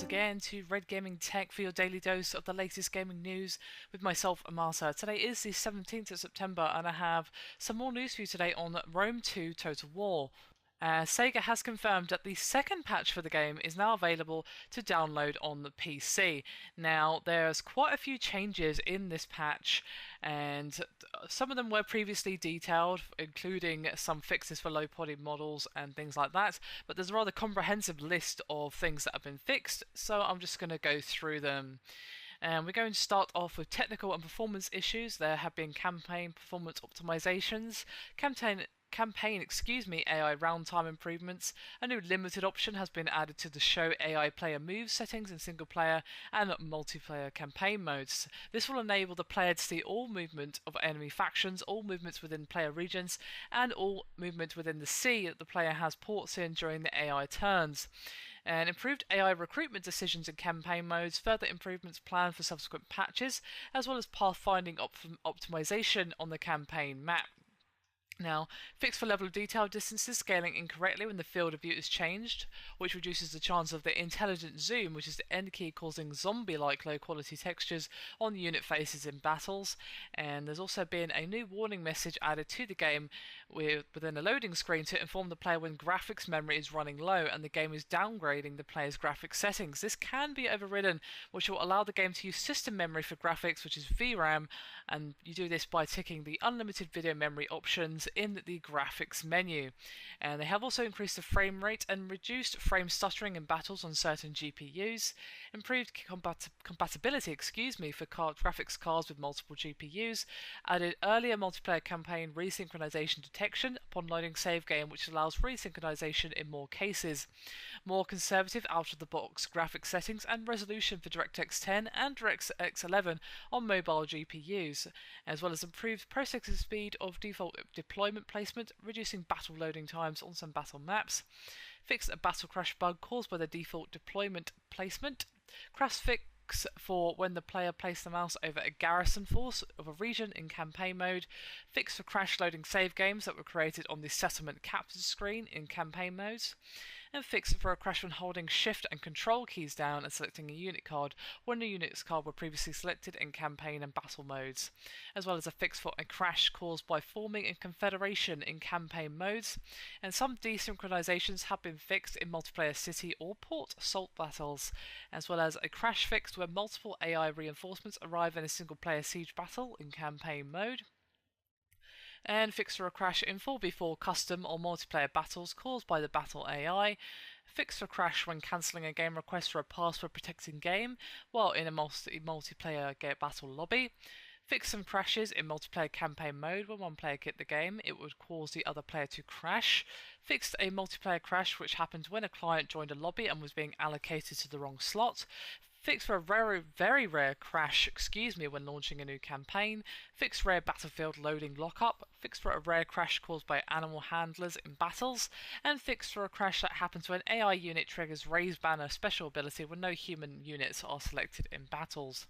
once again to Red Gaming Tech for your daily dose of the latest gaming news with myself, Amasa. Today is the 17th of September and I have some more news for you today on Rome 2 Total War. Sega has confirmed that the second patch for the game is now available to download on the PC. Now, there's quite a few changes in this patch, and some of them were previously detailed, including some fixes for low poly models and things like that, but there's a rather comprehensive list of things that have been fixed, so I'm just going to go through them. And we're going to start off with technical and performance issues. There have been campaign performance optimizations, campaign AI round time improvements. A new limited option has been added to the show AI player moves settings in single player and multiplayer campaign modes. This will enable the player to see all movement of enemy factions, all movements within player regions, and all movement within the sea that the player has ports in during the AI turns. And improved AI recruitment decisions in campaign modes, further improvements planned for subsequent patches, as well as pathfinding optimization on the campaign map. Now, fix for level of detail distances scaling incorrectly when the field of view is changed, which reduces the chance of the intelligent zoom, which is the end key causing zombie-like low-quality textures on the unit faces in battles. And there's also been a new warning message added to the game within a loading screen to inform the player when graphics memory is running low and the game is downgrading the player's graphics settings. This can be overridden, which will allow the game to use system memory for graphics, which is VRAM, and you do this by ticking the unlimited video memory options in the graphics menu. And they have also increased the frame rate and reduced frame stuttering in battles on certain GPUs, improved compatibility for graphics cards with multiple GPUs, added earlier multiplayer campaign resynchronization detection upon loading save game, which allows resynchronization in more cases, more conservative out-of-the-box graphics settings and resolution for DirectX 10 and DirectX 11 on mobile GPUs, as well as improved processing speed of default deployment placement, reducing battle loading times on some battle maps, fixed a battle crash bug caused by the default deployment placement, crash fix for when the player placed the mouse over a garrison force of a region in campaign mode, fix for crash loading save games that were created on the settlement capture screen in campaign modes, and fix for a crash when holding shift and control keys down and selecting a unit card when the unit's card were previously selected in campaign and battle modes, as well as a fix for a crash caused by forming a confederation in campaign modes, and some desynchronizations have been fixed in multiplayer city or port assault battles, as well as a crash fix where multiple AI reinforcements arrive in a single player siege battle in campaign mode, and fix for a crash in 4v4 custom or multiplayer battles caused by the battle AI, fix for crash when cancelling a game request for a password protecting game while in a multiplayer battle lobby, fix some crashes in multiplayer campaign mode when one player quit the game, it would cause the other player to crash, fixed a multiplayer crash which happened when a client joined a lobby and was being allocated to the wrong slot, fix for a very rare crash, when launching a new campaign, fix rare battlefield loading lockup, fix for a rare crash caused by animal handlers in battles, and fix for a crash that happens when AI unit triggers raise banner special ability when no human units are selected in battles.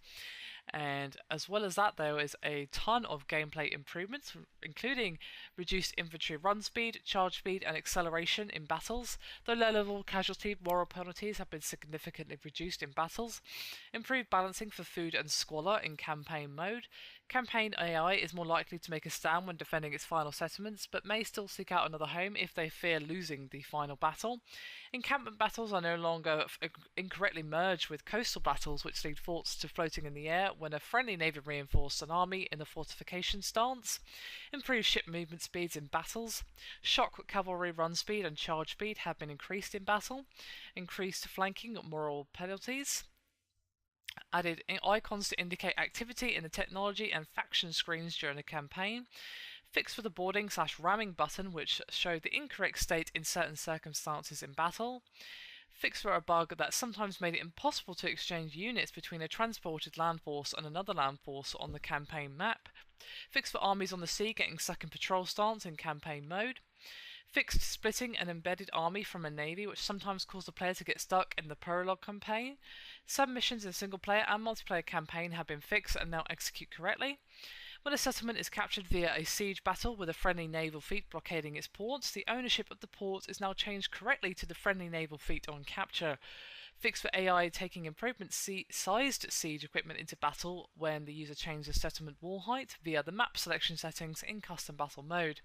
And as well as that, there is a ton of gameplay improvements, including reduced infantry run speed, charge speed, and acceleration in battles, though low-level casualty moral penalties have been significantly reduced in battles, improved balancing for food and squalor in campaign mode. Campaign AI is more likely to make a stand when defending its final settlements, but may still seek out another home if they fear losing the final battle. Encampment battles are no longer incorrectly merged with coastal battles, which lead forts to floating in the air when a friendly navy reinforced an army in the fortification stance. Improved ship movement speeds in battles. Shock cavalry run speed and charge speed have been increased in battle. Increased flanking moral penalties. Added icons to indicate activity in the technology and faction screens during a campaign. Fix for the boarding/ramming button, which showed the incorrect state in certain circumstances in battle. Fix for a bug that sometimes made it impossible to exchange units between a transported land force and another land force on the campaign map. Fix for armies on the sea getting stuck in patrol stance in campaign mode. Fixed splitting an embedded army from a navy, which sometimes caused the player to get stuck in the prologue campaign. Some missions in single player and multiplayer campaign have been fixed and now execute correctly. When a settlement is captured via a siege battle with a friendly naval fleet blockading its ports, the ownership of the port is now changed correctly to the friendly naval fleet on capture. Fix for AI taking improvement-sized siege equipment into battle when the user changes settlement wall height via the map selection settings in custom battle mode.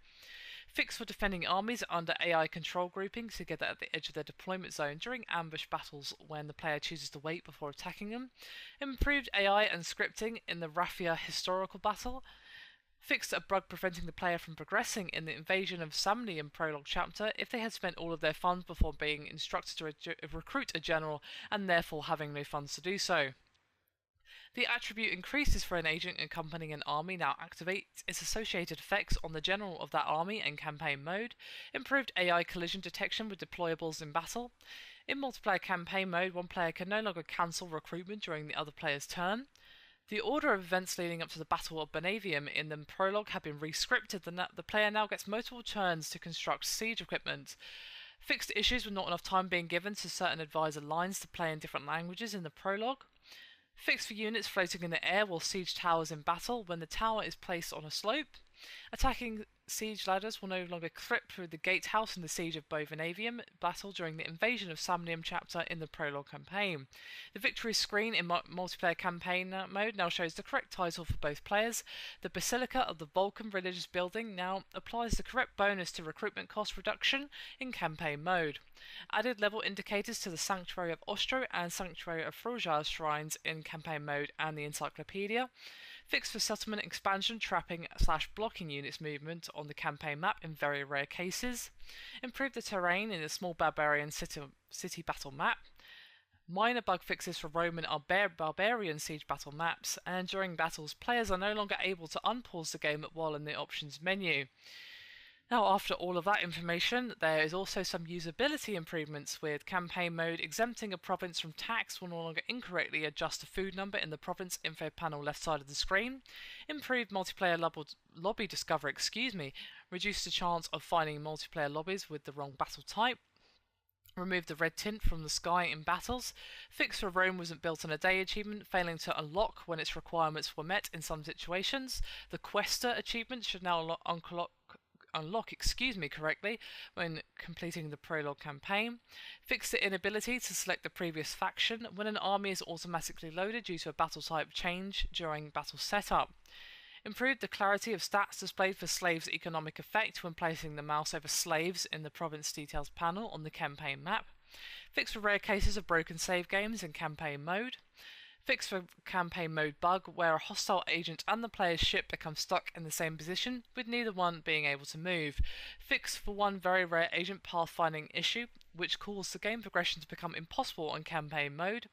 Fix for defending armies under AI control grouping together at the edge of their deployment zone during ambush battles when the player chooses to wait before attacking them. Improved AI and scripting in the Raffia historical battle. Fixed a bug preventing the player from progressing in the invasion of Samnium prologue chapter if they had spent all of their funds before being instructed to recruit a general and therefore having no funds to do so. The attribute increases for an agent accompanying an army now activates its associated effects on the general of that army in campaign mode. Improved AI collision detection with deployables in battle. In multiplayer campaign mode, one player can no longer cancel recruitment during the other player's turn. The order of events leading up to the Battle of Benavium in the prologue have been re-scripted. The player now gets multiple turns to construct siege equipment. Fixed issues with not enough time being given to certain advisor lines to play in different languages in the prologue. Fixed for units floating in the air while siege towers in battle when the tower is placed on a slope. Attacking siege ladders will no longer creep through the gatehouse in the Siege of Bovenavium battle during the Invasion of Samnium chapter in the prologue campaign. The victory screen in multiplayer campaign mode now shows the correct title for both players. The Basilica of the Vulcan religious building now applies the correct bonus to recruitment cost reduction in campaign mode. Added level indicators to the Sanctuary of Ostro and Sanctuary of Frojar shrines in campaign mode and the encyclopedia. Fixed for settlement expansion, trapping/blocking units movement on the campaign map in very rare cases. Improve the terrain in the small barbarian city battle map. Minor bug fixes for Roman barbarian siege battle maps, and during battles, players are no longer able to unpause the game while in the options menu. Now, after all of that information, there is also some usability improvements with campaign mode exempting a province from tax will no longer incorrectly adjust the food number in the province info panel left side of the screen. Improved multiplayer lobby discovery, reduced the chance of finding multiplayer lobbies with the wrong battle type. Remove the red tint from the sky in battles. Fix for Rome wasn't built in a day achievement, failing to unlock when its requirements were met in some situations. The Quester achievement should now unlock correctly when completing the prologue campaign. Fix the inability to select the previous faction when an army is automatically loaded due to a battle type change during battle setup. Improved the clarity of stats displayed for slaves' economic effect when placing the mouse over slaves in the province details panel on the campaign map. Fix for rare cases of broken save games in campaign mode. Fix for campaign mode bug where a hostile agent and the player's ship become stuck in the same position with neither one being able to move. Fix for one very rare agent pathfinding issue which caused the game progression to become impossible on campaign mode.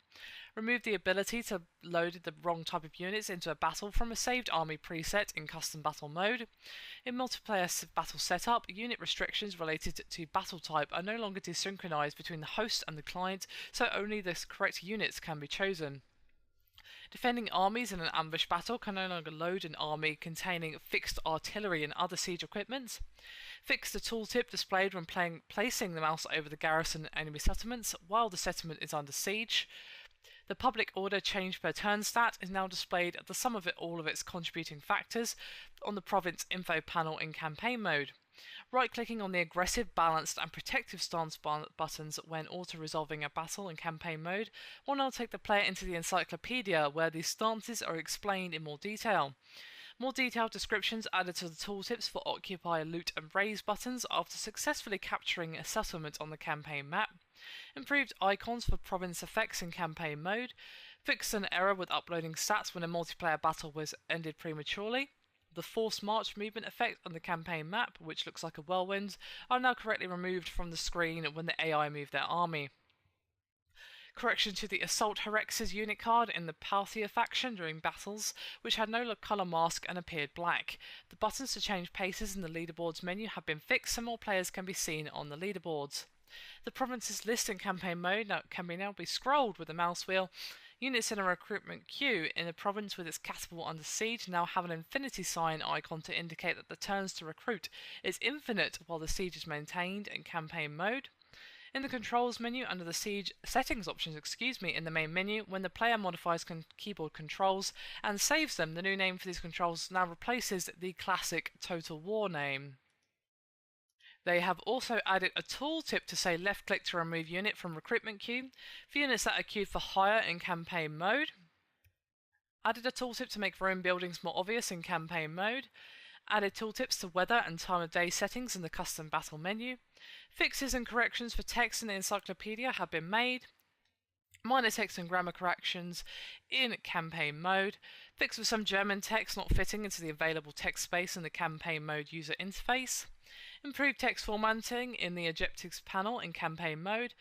Remove the ability to load the wrong type of units into a battle from a saved army preset in custom battle mode. In multiplayer battle setup, unit restrictions related to battle type are no longer desynchronized between the host and the client, so only the correct units can be chosen. Defending armies in an ambush battle can no longer load an army containing fixed artillery and other siege equipment. Fix the tooltip displayed when placing the mouse over the garrison enemy settlements while the settlement is under siege. The public order change per turn stat is now displayed at the sum of all of its contributing factors on the province info panel in campaign mode. Right-clicking on the aggressive, balanced, and protective stance buttons when auto-resolving a battle in campaign mode will now take the player into the encyclopedia where these stances are explained in more detail. More detailed descriptions added to the tooltips for Occupy, Loot, and Raise buttons after successfully capturing a settlement on the campaign map. Improved icons for province effects in campaign mode. Fixed an error with uploading stats when a multiplayer battle was ended prematurely. The forced march movement effect on the campaign map, which looks like a whirlwind, are now correctly removed from the screen when the AI move their army. Correction to the Assault Herex's unit card in the Parthia faction during battles, which had no colour mask and appeared black. The buttons to change paces in the leaderboards menu have been fixed so more players can be seen on the leaderboards. The provinces list in campaign mode can now be scrolled with the mouse wheel. Units in a recruitment queue in a province with its capital under siege now have an infinity sign icon to indicate that the turns to recruit is infinite while the siege is maintained in campaign mode. In the controls menu under the Siege settings options, in the main menu, when the player modifies keyboard controls and saves them, the new name for these controls now replaces the classic Total War name. They have also added a tooltip to say left click to remove unit from recruitment queue for units that are queued for hire in campaign mode. Added a tooltip to make roam buildings more obvious in campaign mode. Added tooltips to weather and time of day settings in the custom battle menu. Fixes and corrections for text in the encyclopedia have been made. Minor text and grammar corrections in campaign mode. Fix for some German text not fitting into the available text space in the campaign mode user interface. Improved text formatting in the objectives panel in campaign mode.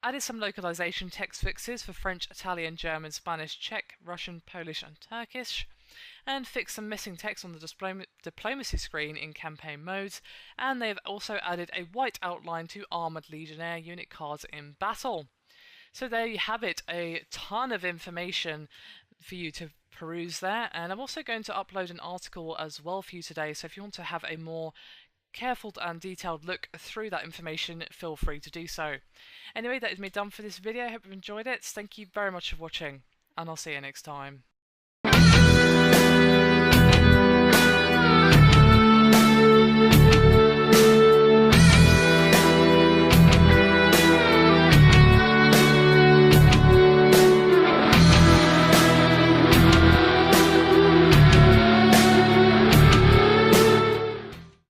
Added some localization text fixes for French, Italian, German, Spanish, Czech, Russian, Polish and Turkish. And fixed some missing text on the diplomacy screen in campaign modes. And they've also added a white outline to Armoured Legionnaire unit cards in battle. So there you have it, a ton of information for you to peruse there. And I'm also going to upload an article as well for you today. So if you want to have a more careful and detailed look through that information, feel free to do so. Anyway, that is me done for this video. I hope you've enjoyed it. Thank you very much for watching, and I'll see you next time.